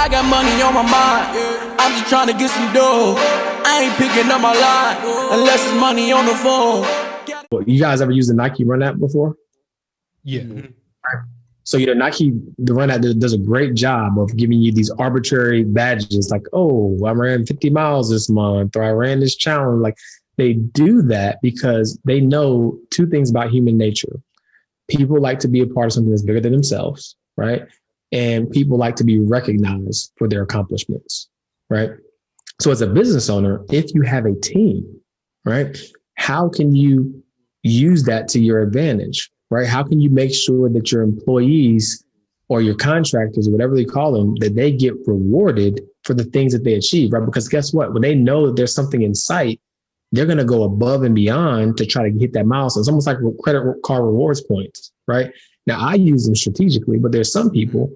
I got money on my mind. I'm just trying to get some dough. I ain't picking up my line unless it's money on the phone. Well, you guys ever used the Nike Run app before? Yeah. So, Nike, the Run app does a great job of giving you these arbitrary badges like, oh, I ran 50 miles this month, or I ran this challenge. Like, they do that because they know two things about human nature. People like to be a part of something that's bigger than themselves, right? And people like to be recognized for their accomplishments, right? So as a business owner, if you have a team, right, how can you use that to your advantage, right? How can you make sure that your employees or your contractors, or whatever they call them, that they get rewarded for the things that they achieve, right? Because guess what? When they know that there's something in sight, they're going to go above and beyond to try to hit that milestone. It's almost like credit card rewards points, right? Now, I use them strategically, but there's some people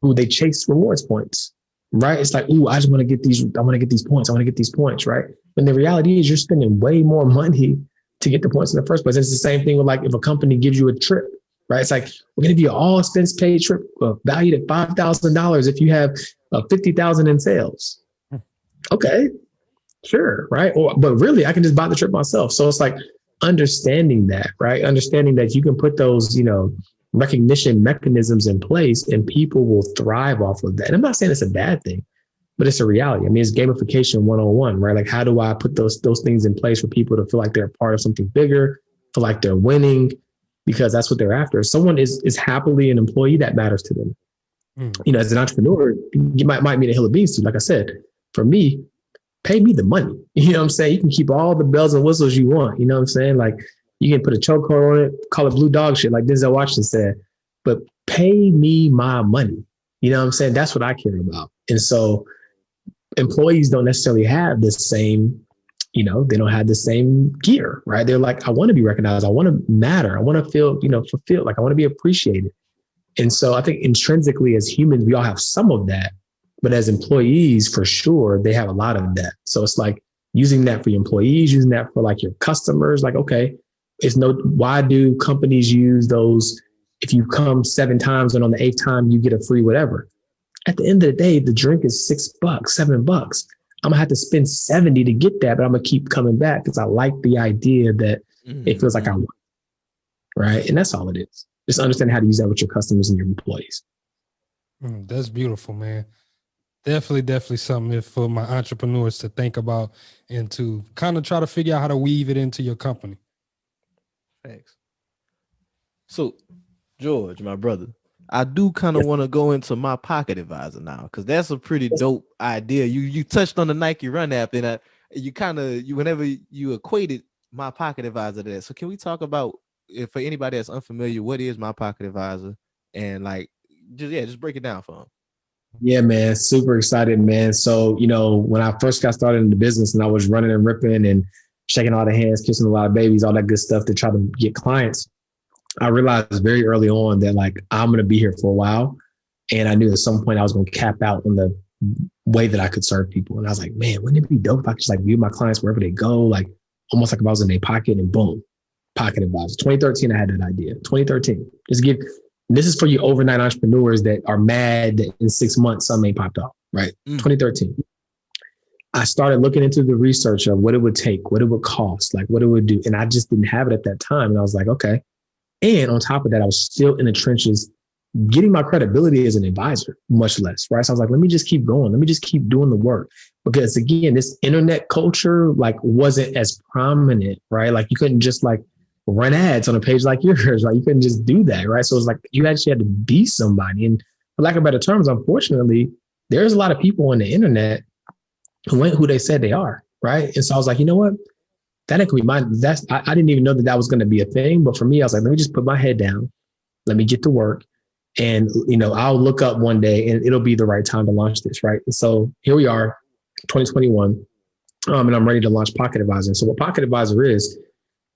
who they chase rewards points, right? It's like, ooh, I just want to get these. I want to get these points. I want to get these points, right? When the reality is you're spending way more money to get the points in the first place. It's the same thing with like if a company gives you a trip, right? It's like, we're going to give you an all expense paid trip valued at $5,000 if you have $50,000 in sales. Okay. Sure. Right. But really, I can just buy the trip myself. So it's like understanding that, right? Understanding that you can put those, recognition mechanisms in place and people will thrive off of that. And I'm not saying it's a bad thing, but it's a reality. I mean, it's gamification 101, right? Like, how do I put those things in place for people to feel like they're part of something bigger, feel like they're winning, because that's what they're after. If someone is happily an employee, that matters to them. As an entrepreneur, you might meet a hill of beans too. Like I said, for me, pay me the money. You know what I'm saying? You can keep all the bells and whistles you want. You know what I'm saying? Like, you can put a chokehold on it, call it blue dog shit, like Denzel Washington said, but pay me my money. You know what I'm saying? That's what I care about. And so employees don't necessarily have the same, they don't have the same gear, right? They're like, I want to be recognized. I want to matter. I want to feel, fulfilled. Like, I want to be appreciated. And so I think intrinsically as humans, we all have some of that. But as employees, for sure, they have a lot of that. So it's like using that for your employees, using that for like your customers. Like, okay, why do companies use those? If you come 7 times and on the 8th time, you get a free whatever. At the end of the day, the drink is $6, $7. I'm gonna have to spend 70 to get that, but I'm gonna keep coming back because I like the idea that it feels like I want. Right. And that's all it is. Just understand how to use that with your customers and your employees. That's beautiful, man. Definitely something for my entrepreneurs to think about and to kind of try to figure out how to weave it into your company. Thanks. So, George, my brother, I do kind of want to go into my pocket advisor now, because that's a pretty dope idea. You touched on the Nike Run app, and whenever you equated my pocket advisor to that. So can we talk about, if for anybody that's unfamiliar, what is my pocket advisor, and like just break it down for them. Yeah, man. Super excited, man. So, when I first got started in the business and I was running and ripping and shaking all the hands, kissing a lot of babies, all that good stuff to try to get clients, I realized very early on that like, I'm going to be here for a while. And I knew at some point I was going to cap out on the way that I could serve people. And I was like, man, wouldn't it be dope if I could just like view my clients wherever they go, like almost like if I was in their pocket, and boom, pocket advisor. 2013, I had that idea. 2013, this is for you overnight entrepreneurs that are mad that in 6 months, something ain't popped off, right? 2013. I started looking into the research of what it would take, what it would cost, like what it would do. And I just didn't have it at that time. And I was like, okay. And on top of that, I was still in the trenches, getting my credibility as an advisor, much less, right? So I was like, let me just keep going. Let me just keep doing the work. Because again, this internet culture like wasn't as prominent, right? Like you couldn't just like run ads on a page like yours, right? You couldn't just do that, right? So it's like you actually had to be somebody. And for lack of better terms, unfortunately, there's a lot of people on the internet who ain't who they said they are, right? And so I was like, you know what? That could be mine. I didn't even know that was going to be a thing. But for me, I was like, let me just put my head down. Let me get to work. And, I'll look up one day and it'll be the right time to launch this, right? And so here we are, 2021, and I'm ready to launch Pocket Advisor. So what Pocket Advisor is,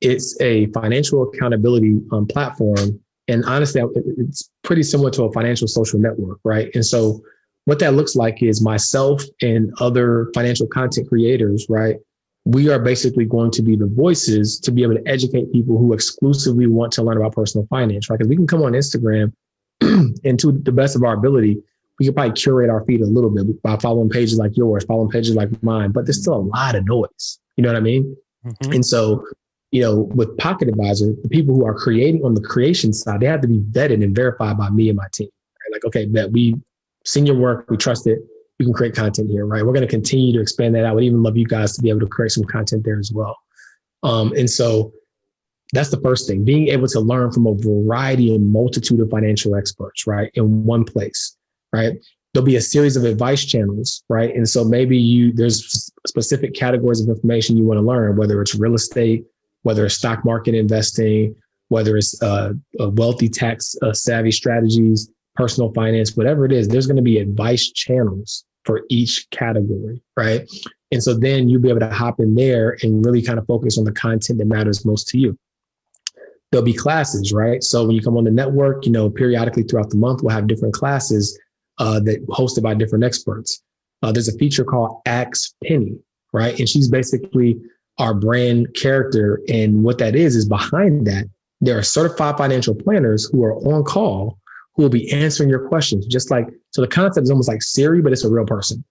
it's a financial accountability platform. And honestly, it's pretty similar to a financial social network, right? And so what that looks like is myself and other financial content creators, right? We are basically going to be the voices to be able to educate people who exclusively want to learn about personal finance, right? Because we can come on Instagram and to the best of our ability, we could probably curate our feed a little bit by following pages like yours, following pages like mine, but there's still a lot of noise. You know what I mean? Mm-hmm. And so, with Pocket Advisor, the people who are creating on the creation side, they have to be vetted and verified by me and my team. Right? Like, okay, that we've seen your work, we trust it. You can create content here, right? We're going to continue to expand that out. We'd even love you guys to be able to create some content there as well. And so that's the first thing, being able to learn from a variety and multitude of financial experts, right? In one place, right? There'll be a series of advice channels, right? And so maybe there's specific categories of information you want to learn, whether it's real estate, whether it's stock market investing, whether it's wealthy tax savvy strategies, personal finance, whatever it is, there's going to be advice channels for each category, right? And so then you'll be able to hop in there and really kind of focus on the content that matters most to you. There'll be classes, right? So when you come on the network, periodically throughout the month, we'll have different classes that hosted by different experts. There's a feature called Ask Penny, right? And she's basically our brand character. And what that is behind that, there are certified financial planners who are on call who will be answering your questions. So the concept is almost like Siri, but it's a real person,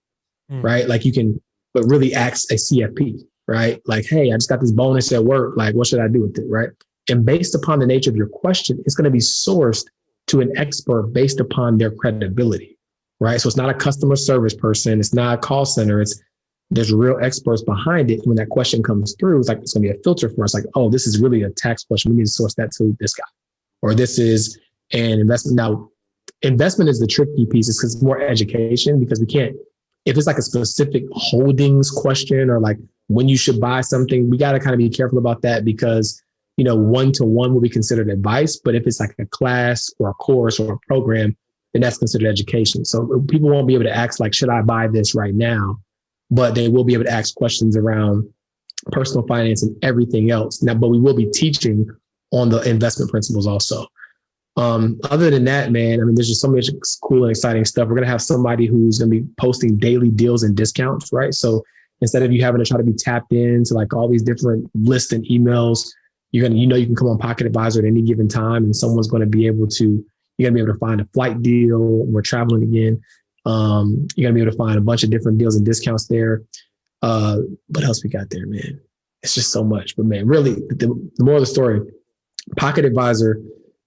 right? Like you can, but really ask a CFP, right? Like, hey, I just got this bonus at work. Like, what should I do with it, right? And based upon the nature of your question, it's going to be sourced to an expert based upon their credibility, right? So it's not a customer service person. It's not a call center. There's real experts behind it. When that question comes through, it's going to be a filter for us. Like, oh, this is really a tax question. We need to source that to this guy, or this is an investment. Now, investment is the tricky piece. It's because it's more education, because we can't, if it's like a specific holdings question or like when you should buy something, we got to kind of be careful about that, because one-to-one will be considered advice. But if it's like a class or a course or a program, then that's considered education. So people won't be able to ask like, should I buy this right now? But they will be able to ask questions around personal finance and everything else. Now, but we will be teaching on the investment principles also. Other than that, man, I mean, there's just so much cool and exciting stuff. We're going to have somebody who's going to be posting daily deals and discounts, right? So instead of you having to try to be tapped into like all these different lists and emails, you can come on Pocket Advisor at any given time, and someone's going to be able to, you're going to be able to find a flight deal. We're traveling again. You're going to be able to find a bunch of different deals and discounts there. What else we got there, man? It's just so much. But man, really, the moral of the story, Pocket Advisor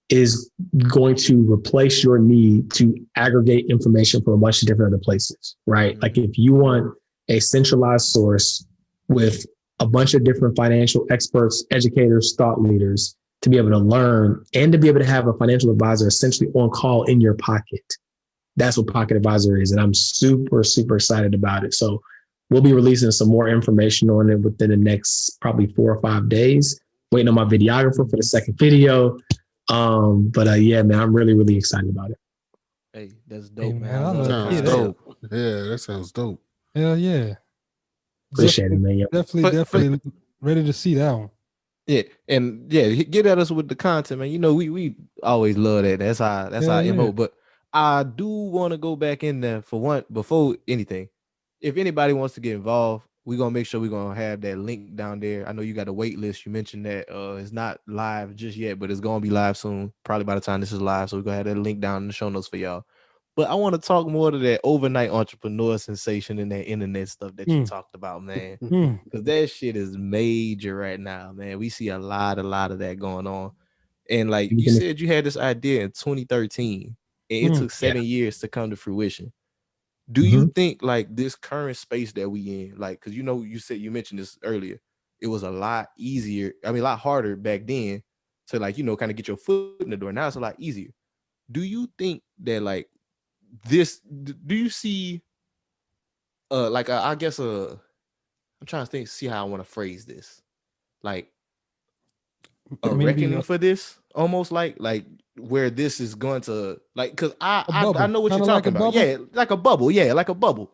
is going to replace your need to aggregate information from a bunch of different other places, right? Like if you want a centralized source with a bunch of different financial experts, educators, thought leaders to be able to learn and to be able to have a financial advisor essentially on call in your pocket. That's what Pocket Advisor is. And I'm super, super excited about it. So we'll be releasing some more information on it within the next probably 4 or 5 days. Waiting on my videographer for the second video. Yeah, man, I'm really, really excited about it. Hey, that's dope, man. Sounds dope. Yeah, that sounds dope. Hell yeah. Appreciate it, man. Yeah. Definitely ready to see that one. Yeah, and yeah, get at us with the content, man. We always love that. That's our MO. But I do want to go back in there for one before anything. If anybody wants to get involved, we're gonna make sure we're gonna have that link down there. I know you got a wait list. You mentioned that it's not live just yet, but it's gonna be live soon, probably by the time this is live. So we're gonna have that link down in the show notes for y'all. But I want to talk more to that overnight entrepreneur sensation and that internet stuff that you talked about, man. Because that shit is major right now, man. We see a lot of that going on. And like you said, you had this idea in 2013, and it took 7 years to come to fruition. Do you think like this current space that we in, like, because you mentioned this earlier, it was a lot easier, a lot harder back then to like, kind of get your foot in the door. Now it's a lot easier. Do you think that like do you see I'm trying to see how I want to phrase this, like a reckoning for this, almost like where this is going to, like, because I know what you're talking about. Yeah, like a bubble. Yeah, like a bubble.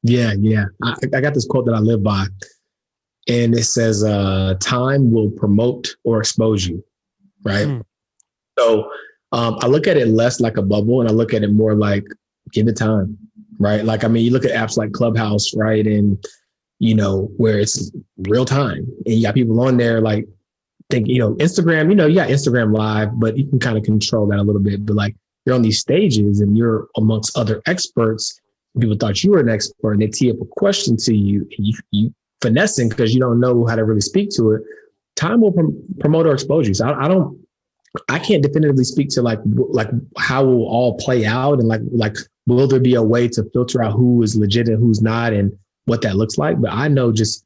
Yeah. I got this quote that I live by, and it says, time will promote or expose you, right? So I look at it less like a bubble, and I look at it more like, give it time, right? Like, you look at apps like Clubhouse, right? And, where it's real time, and you got people on there like, think, Instagram, you got Instagram Live, but you can kind of control that a little bit. But like you're on these stages and you're amongst other experts. People thought you were an expert and they tee up a question to you and you finessing because you don't know how to really speak to it. Time will promote or expose you. So I can't definitively speak to like how it will all play out and like will there be a way to filter out who is legit and who's not and what that looks like. But I know just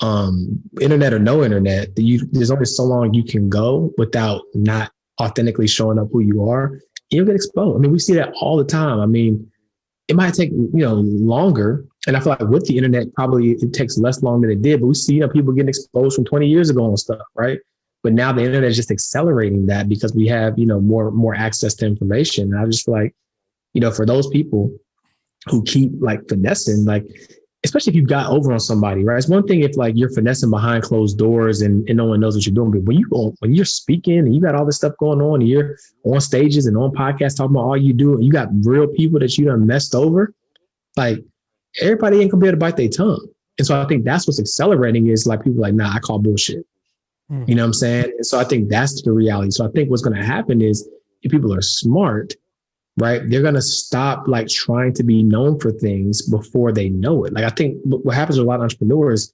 internet or no internet, there's only so long you can go without not authentically showing up who you are. You'll get exposed. I mean, we see that all the time. I mean, it might take, longer. And I feel like with the internet, probably it takes less long than it did. But we see, people getting exposed from 20 years ago on stuff, right? But now the internet is just accelerating that because we have, more access to information. And I just feel like, for those people who keep like finessing, like, especially if you've got over on somebody, right? It's one thing if like you're finessing behind closed doors and no one knows what you're doing. But when you're speaking and you got all this stuff going on and you're on stages and on podcasts talking about all you do, and you got real people that you done messed over, like everybody ain't gonna be able to bite their tongue. And so I think that's what's accelerating is like people like, nah, I call bullshit. You know what I'm saying? And so I think that's the reality. So I think what's going to happen is if people are smart, right, they're going to stop like trying to be known for things before they know it. Like I think what happens with a lot of entrepreneurs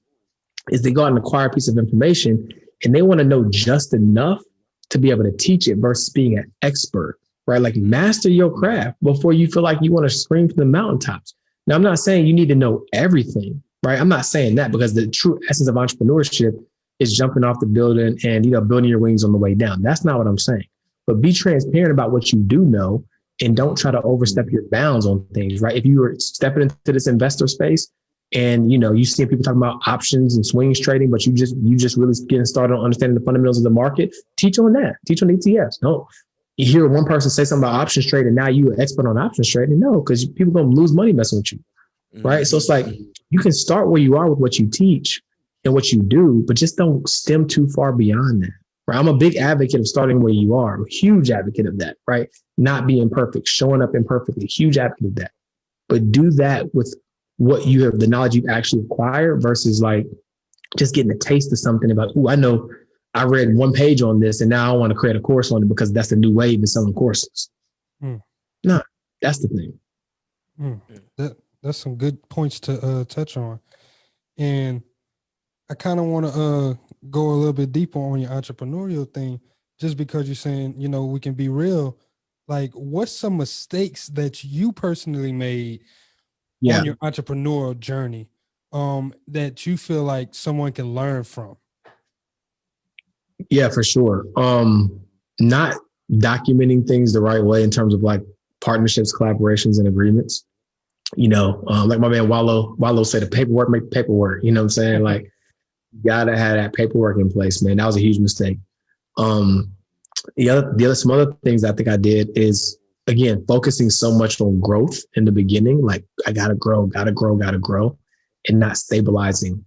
is they go out and acquire a piece of information and they want to know just enough to be able to teach it versus being an expert, right? Like master your craft before you feel like you want to scream from the mountaintops. Now, I'm not saying you need to know everything, right? I'm not saying that because the true essence of entrepreneurship is jumping off the building and, building your wings on the way down. That's not what I'm saying. But be transparent about what you do know and don't try to overstep your bounds on things, right? If you were stepping into this investor space and, you see people talking about options and swings trading, but you just really getting started on understanding the fundamentals of the market, teach on that. Teach on ETFs. No, you hear one person say something about options trading, now you're an expert on options trading. No, because people going to lose money messing with you, right? So it's like you can start where you are with what you teach and what you do, but just don't stem too far beyond that. Right? I'm a big advocate of starting where you are. I'm a huge advocate of that, right? Not being perfect, showing up imperfectly, huge advocate of that. But do that with what you have, the knowledge you've actually acquired versus like just getting a taste of something about, I know I read one page on this and now I want to create a course on it because that's the new wave in selling courses. No, that's the thing. That's some good points to touch on. And I kind of want to go a little bit deeper on your entrepreneurial thing, just because you're saying, we can be real. Like, what's some mistakes that you personally made on your entrepreneurial journey that you feel like someone can learn from? Yeah, for sure. Not documenting things the right way in terms of like partnerships, collaborations, and agreements. Like my man Wallow said, the paperwork make the paperwork. You know what I'm saying? Like, gotta have that paperwork in place, man. That was a huge mistake. Some other things I think I did is, again, focusing so much on growth in the beginning. Like I gotta grow, and not stabilizing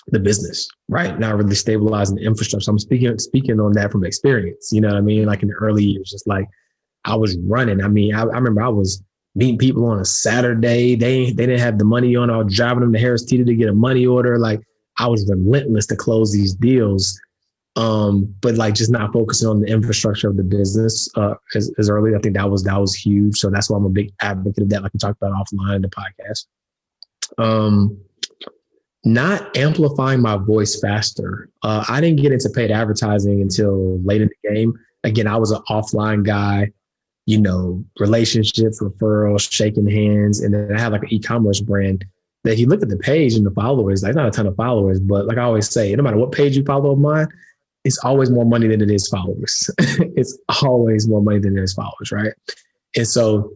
the business, right? Not really stabilizing the infrastructure. I'm speaking on that from experience. You know what I mean? Like in the early years, just like I was running. I mean, I remember I was meeting people on a Saturday. They didn't have the money on. I was driving them to Harris Teeter to get a money order. Like I was relentless to close these deals. But like just not focusing on the infrastructure of the business as early. I think that was huge. So that's why I'm a big advocate of that, like we talked about offline in the podcast. Not amplifying my voice faster. I didn't get into paid advertising until late in the game. Again, I was an offline guy, relationships, referrals, shaking hands. And then I had like an e-commerce brand that if you look at the page and the followers, like not a ton of followers, but like I always say, no matter what page you follow of mine, it's always more money than it is followers. It's always more money than it is followers, right? And so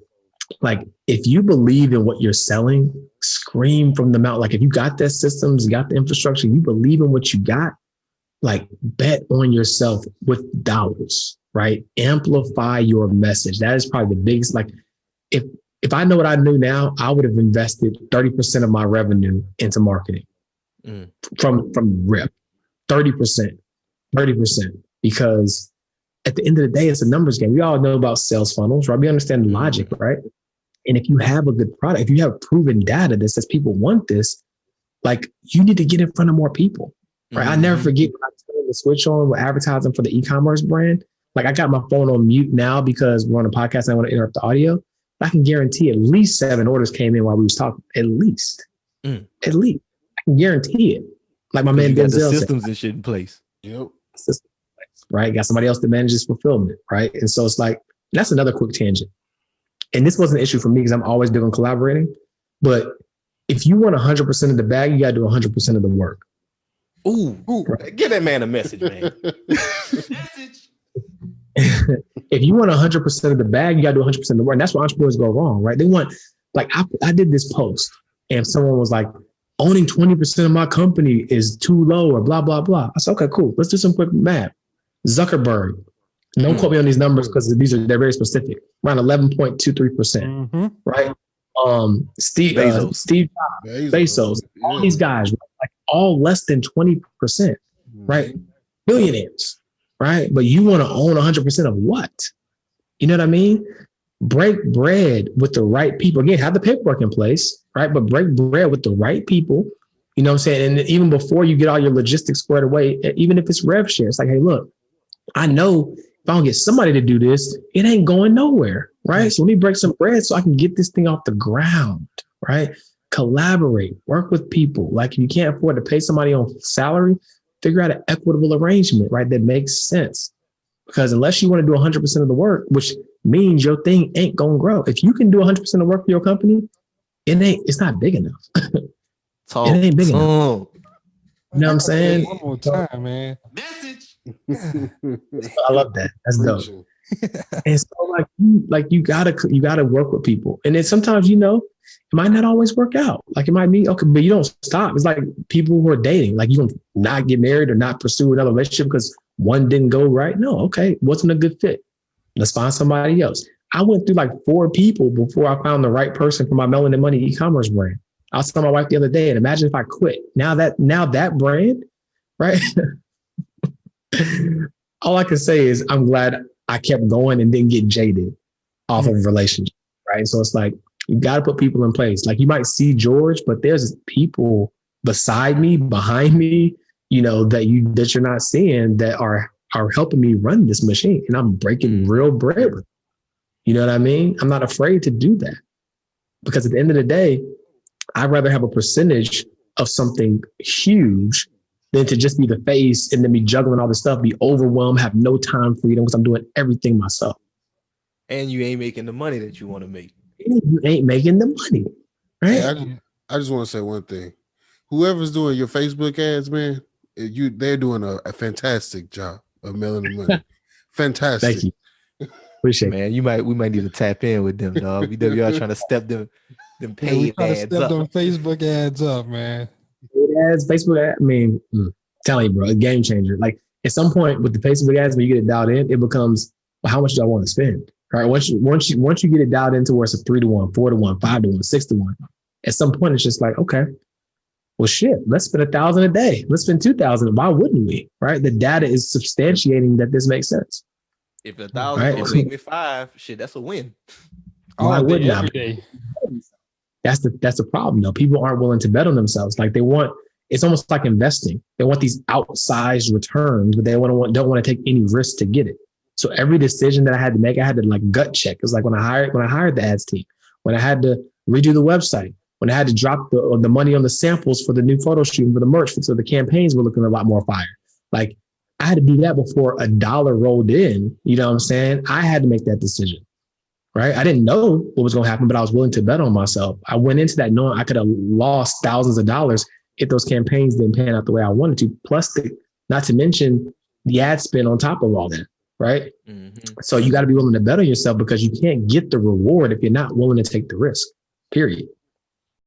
like, if you believe in what you're selling, scream from the mountain. Like if you got that systems, you got the infrastructure, you believe in what you got, like bet on yourself with dollars, right? Amplify your message. That is probably the biggest, like if I know what I knew now, I would have invested 30% of my revenue into marketing from rip, 30%, because at the end of the day, it's a numbers game. We all know about sales funnels, right? We understand the logic, right? And if you have a good product, if you have proven data that says people want this, like you need to get in front of more people, right? I never forget when I turned the switch on with advertising for the e-commerce brand. Like I got my phone on mute now because we're on a podcast and I want to interrupt the audio. I can guarantee at least 7 orders came in while we was talking. At least. At least. I can guarantee it. Like my man you got the Denzel systems said, and shit in place. Yep. right? Got somebody else that manages fulfillment, right? And so it's like, that's another quick tangent. And this wasn't an issue for me because I'm always big on collaborating. But if you want 100% of the bag, you got to do 100% of the work. Ooh, right. Give that man a message, man. If you want 100% of the bag, you got to do 100% of the work. And that's where entrepreneurs go wrong, right? They want, like, I did this post and someone was like, owning 20% of my company is too low or blah, blah, blah. I said, okay, cool. Let's do some quick math. Zuckerberg, don't quote me on these numbers because they're very specific. Around 11.23%, right? Steve Bezos, all these guys, like all less than 20%, right? Billionaires, right? But you want to own 100% of what? You know what I mean? Break bread with the right people. Again, have the paperwork in place, right? But break bread with the right people. You know what I'm saying? And even before you get all your logistics squared away, even if it's rev share, it's like, hey, look, I know if I don't get somebody to do this, it ain't going nowhere, right? So let me break some bread so I can get this thing off the ground, right? Collaborate, work with people. Like if you can't afford to pay somebody on salary, figure out an equitable arrangement, right? That makes sense. Because unless you want to do 100% of the work, which means your thing ain't going to grow. If you can do 100% of the work for your company, it's not big enough. It ain't big enough. You know what I'm saying? One more time, man. I love that. That's dope. And so you gotta work with people. And then sometimes, it might not always work out. Like it might be, okay, but you don't stop. It's like people who are dating, like you don't not get married or not pursue another relationship because one didn't go right. No, okay, wasn't a good fit. Let's find somebody else. I went through like 4 people before I found the right person for my Melanin Money e-commerce brand. I was telling my wife the other day, and imagine if I quit. Now that brand, right? All I can say is I'm glad I kept going and didn't get jaded off of a relationship, right? So it's like, you got to put people in place. Like you might see George, but there's people beside me, behind me, that you're not seeing that are helping me run this machine. And I'm breaking real bread with. You know what I mean? I'm not afraid to do that because at the end of the day, I'd rather have a percentage of something huge than to just be the face and then be juggling all this stuff, be overwhelmed, have no time freedom because I'm doing everything myself. And you ain't making the money that you want to make. You ain't making the money, right? Hey, I just want to say one thing. Whoever's doing your Facebook ads, man, they're doing a fantastic job of mailing the money. Fantastic. Thank you. Appreciate it. Man, we might need to tap in with them, dog. We are trying to step them paid ads up. Them Facebook ads up, man. Ads, Facebook ads, telling you, bro, a game changer. Like at some point with the Facebook ads, when you get it dialed in, it becomes, well, how much do I want to spend? Right? Once you get it dialed into where it's a 3-to-1, 4-to-1, 5-to-1, 6-to-1, at some point it's just like, okay, well, shit, let's spend $1,000 a day. Let's spend $2,000. Why wouldn't we? Right? The data is substantiating that this makes sense. If 1,000 will make me 5, shit, that's a win. Why wouldn't I? That's the problem, though. People aren't willing to bet on themselves. Like it's almost like investing. They want these outsized returns, but they don't want to take any risk to get it. So every decision that I had to make, I had to like gut check. It's like when I hired the ads team, when I had to redo the website, when I had to drop the money on the samples for the new photo shoot for the merch, so the campaigns were looking a lot more fire. Like I had to do that before $1 rolled in. You know what I'm saying? I had to make that decision, right? I didn't know what was going to happen, but I was willing to bet on myself. I went into that knowing I could have lost thousands of dollars if those campaigns didn't pan out the way I wanted to. Plus, not to mention the ad spend on top of all that, right? Mm-hmm. So you got to be willing to bet on yourself because you can't get the reward if you're not willing to take the risk, period.